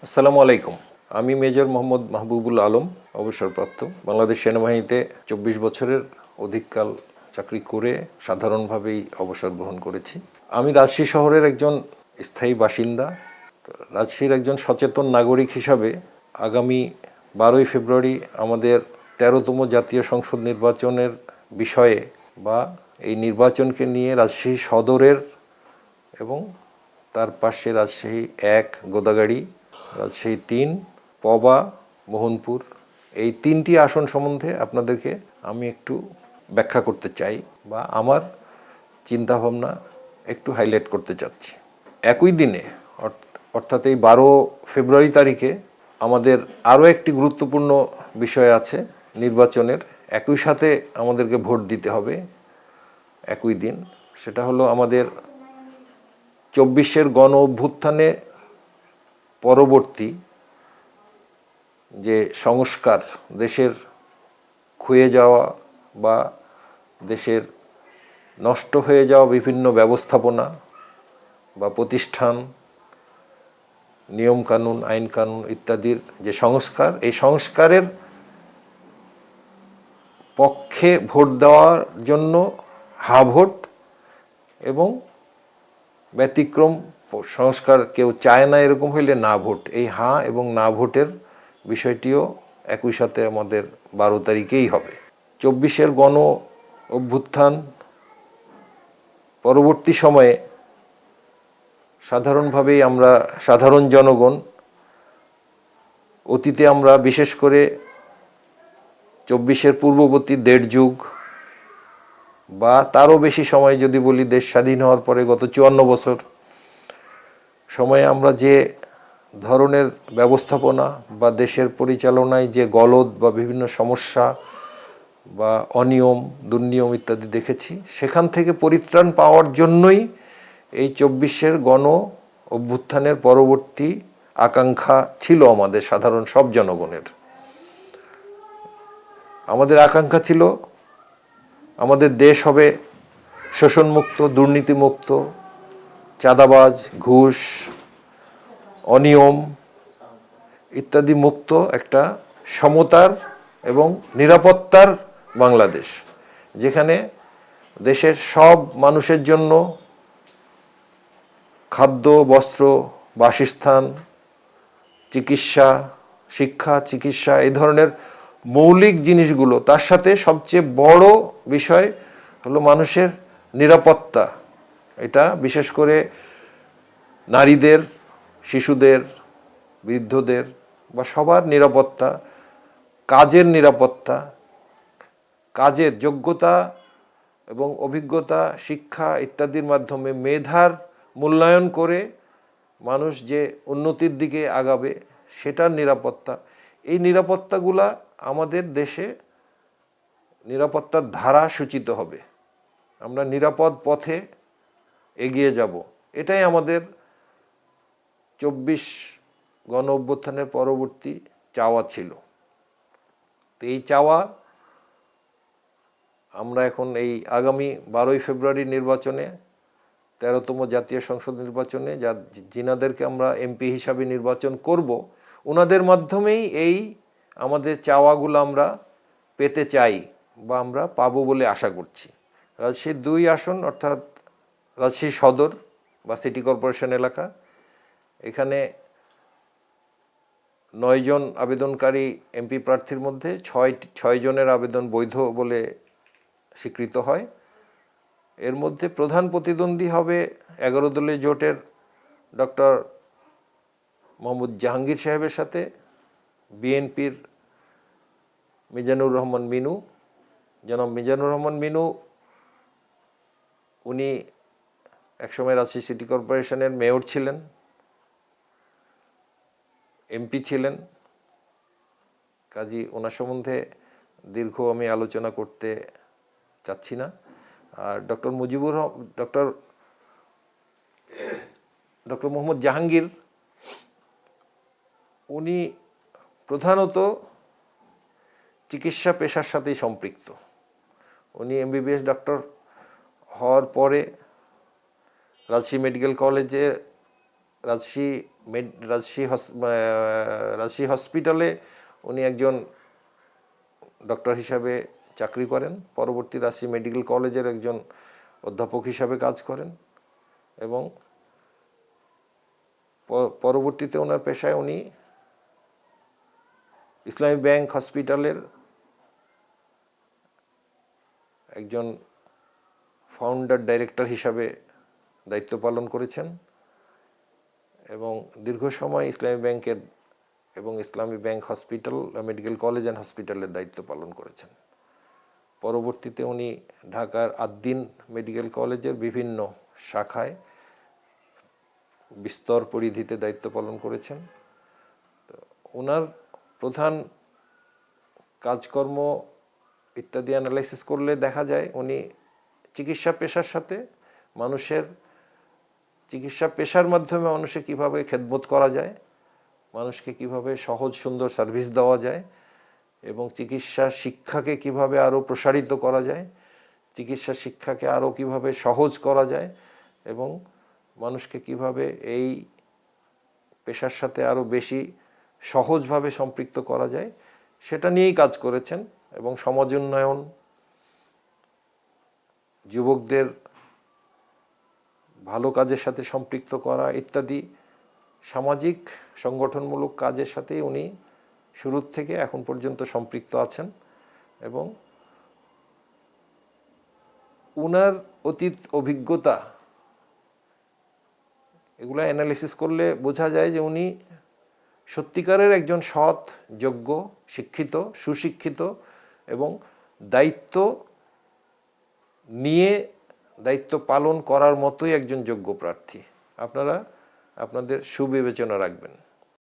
আসসালামু আলাইকুম। আমি মেজর মোহাম্মদ মাহবুবুল আলম, অবসরপ্রাপ্ত। বাংলাদেশ সেনাবাহিনীতে ২৪ বছরের অধিককাল চাকরি করে সাধারণভাবেই অবসর গ্রহণ করেছি। আমি রাজশাহী শহরের একজন স্থায়ী বাসিন্দা। রাজশাহীর একজন সচেতন নাগরিক হিসাবে আগামী ১২ই ফেব্রুয়ারি আমাদের ১৩তম জাতীয় সংসদ নির্বাচনের বিষয়ে বা এই নির্বাচনকে নিয়ে রাজশাহী সদরের এবং তার পাশে রাজশাহী ১ গোদাগাড়ি, রাজশাহী ৩ পবা, মোহনপুর, এই ৩টি আসন সম্বন্ধে আপনাদেরকে আমি একটু ব্যাখ্যা করতে চাই বা আমার চিন্তাভাবনা একটু হাইলাইট করতে চাচ্ছি। একই দিনে অর্থাৎ এই ১২ ফেব্রুয়ারি তারিখে আমাদের আরও একটি গুরুত্বপূর্ণ বিষয় আছে নির্বাচনের। একই সাথে আমাদেরকে ভোট দিতে হবে একই দিন। সেটা হলো আমাদের ২৪-এর গণ অভ্যুত্থানে পরবর্তী যে সংস্কার, দেশের ক্ষয়ে যাওয়া বা দেশের নষ্ট হয়ে যাওয়া বিভিন্ন ব্যবস্থাপনা বা প্রতিষ্ঠান, নিয়মকানুন, আইনকানুন ইত্যাদির যে সংস্কার, এই সংস্কারের পক্ষে ভোট দেওয়ার জন্য হা ভোট এবং ব্যতিক্রম সংস্কার কেউ চায় না এরকম হইলে না ভোট, এই হা এবং না ভোটের বিষয়টিও একই সাথে আমাদের ১২ তারিখেই হবে। ২৪-এর গণ অভ্যুত্থান পরবর্তী সময়ে সাধারণভাবেই আমরা সাধারণ জনগণ অতীতে আমরা বিশেষ করে ২৪-এর পূর্ববর্তী ১.৫ যুগ বা তারও বেশি সময় যদি বলি, দেশ স্বাধীন হওয়ার পরে গত ৫৪ বছর সময়ে আমরা যে ধরনের ব্যবস্থাপনা বা দেশের পরিচালনায় যে গলদ বা বিভিন্ন সমস্যা বা অনিয়ম, দুর্নিয়ম ইত্যাদি দেখেছি, সেখান থেকে পরিত্রাণ পাওয়ার জন্যই এই ২৪-এর গণ অভ্যুত্থানের পরবর্তী আকাঙ্ক্ষা ছিল আমাদের সাধারণ সব জনগণের। আমাদের আকাঙ্ক্ষা ছিল আমাদের দেশ হবে শোষণমুক্ত, দুর্নীতিমুক্ত, চাঁদাবাজ, ঘুষ, অনিয়ম ইত্যাদি মুক্ত একটা সমতার এবং নিরাপত্তার বাংলাদেশ, যেখানে দেশের সব মানুষের জন্য খাদ্য, বস্ত্র, বাসস্থান, চিকিৎসা, শিক্ষা, চিকিৎসা, এই ধরনের মৌলিক জিনিসগুলো, তার সাথে সবচেয়ে বড় বিষয় হলো মানুষের নিরাপত্তা। এটা বিশেষ করে নারীদের, শিশুদের, বৃদ্ধদের বা সবার নিরাপত্তা, কাজের নিরাপত্তা, কাজের যোগ্যতা এবং অভিজ্ঞতা, শিক্ষা ইত্যাদির মাধ্যমে মেধার মূল্যায়ন করে মানুষ যে উন্নতির দিকে আগাবে সেটার নিরাপত্তা। এই নিরাপত্তাগুলা আমাদের দেশে নিরাপত্তার ধারা সূচিত হবে, আমরা নিরাপদ পথে এগিয়ে যাব, এটাই আমাদের ২৪ গণ অভ্যুত্থানের পরবর্তী চাওয়া ছিল। তো এই চাওয়া আমরা এখন এই আগামী ১২ই ফেব্রুয়ারি নির্বাচনে, ১৩তম জাতীয় সংসদ নির্বাচনে যিনাদেরকে আমরা এমপি হিসাবে নির্বাচন করব, ওনাদের মাধ্যমেই এই আমাদের চাওয়াগুলো আমরা পেতে চাই বা আমরা পাবো বলে আশা করছি। রাজশাহীর ২ আসন অর্থাৎ রাজশাহী সদর বা সিটি কর্পোরেশন এলাকা, এখানে ৯ জন আবেদনকারী এমপি প্রার্থীর মধ্যে ৬ জনের আবেদন বৈধ বলে স্বীকৃত হয়। এর মধ্যে প্রধান প্রতিদ্বন্দ্বী হবে ১১ দলীয় জোটের ডক্টর মোহাম্মদ জাহাঙ্গীর সাহেবের সাথে বিএনপির মিজানুর রহমান মিনু। জনাব মিজানুর রহমান মিনু, উনি একসময় রাজশাহী সিটি কর্পোরেশনের মেয়র ছিলেন, এমপি ছিলেন, কাজী ওনার সম্বন্ধে দীর্ঘ আমি আলোচনা করতে চাচ্ছি না। আর ডক্টর মোহাম্মদ জাহাঙ্গীর, উনি প্রধানত চিকিৎসা পেশার সাথেই সম্পৃক্ত। উনি এমবিবিএস ডক্টর হওয়ার পরে রাজশাহী মেডিকেল কলেজে রাজশাহী রাজশাহী হসপিটালে উনি একজন ডক্টর হিসাবে চাকরি করেন, পরবর্তী রাজশাহী মেডিকেল কলেজের একজন অধ্যাপক হিসাবে কাজ করেন এবং পরবর্তীতে ওনার পেশায় উনি ইসলামী ব্যাংক হসপিটালের একজন ফাউন্ডার ডাইরেক্টর হিসাবে দায়িত্ব পালন করেছেন এবং দীর্ঘ সময় ইসলামী ব্যাংকের এবং ইসলামী bank hospital medical college and হসপিটালের দায়িত্ব পালন করেছেন। পরবর্তীতে উনি ঢাকার আদ্দিন মেডিকেল কলেজের বিভিন্ন শাখায় বিস্তর পরিধিতে দায়িত্ব পালন করেছেন। তো ওনার প্রধান কাজকর্ম ইত্যাদি অ্যানালাইসিস করলে দেখা যায় উনি চিকিৎসা পেশার সাথে চিকিৎসা পেশার মাধ্যমে মানুষে কিভাবে খেদমত করা যায়, মানুষকে কিভাবে সহজ সুন্দর সার্ভিস দেওয়া যায় এবং চিকিৎসা শিক্ষাকে কিভাবে আরও প্রসারিত করা যায়, চিকিৎসা শিক্ষাকে আরও কিভাবে সহজ করা যায় এবং মানুষকে কিভাবে এই পেশার সাথে আরও বেশি সহজভাবে সম্পৃক্ত করা যায় সেটা নিয়েই কাজ করেছেন এবং সমাজ উন্নয়ন, যুবকদের ভালো কাজের সাথে সম্পৃক্ত করা ইত্যাদি সামাজিক সংগঠনমূলক কাজের সাথে উনি শুরু থেকে এখন পর্যন্ত সম্পৃক্ত আছেন এবং উনার অতীত অভিজ্ঞতা এগুলো অ্যানালিসিস করলে বোঝা যায় যে উনি সত্যিকারের একজন সৎ, যোগ্য, শিক্ষিত, সুশিক্ষিত এবং দায়িত্ব নিয়ে দায়িত্ব পালন করার মতোই একজন যোগ্য প্রার্থী। আপনারা আপনাদের সুবিবেচনা রাখবেন।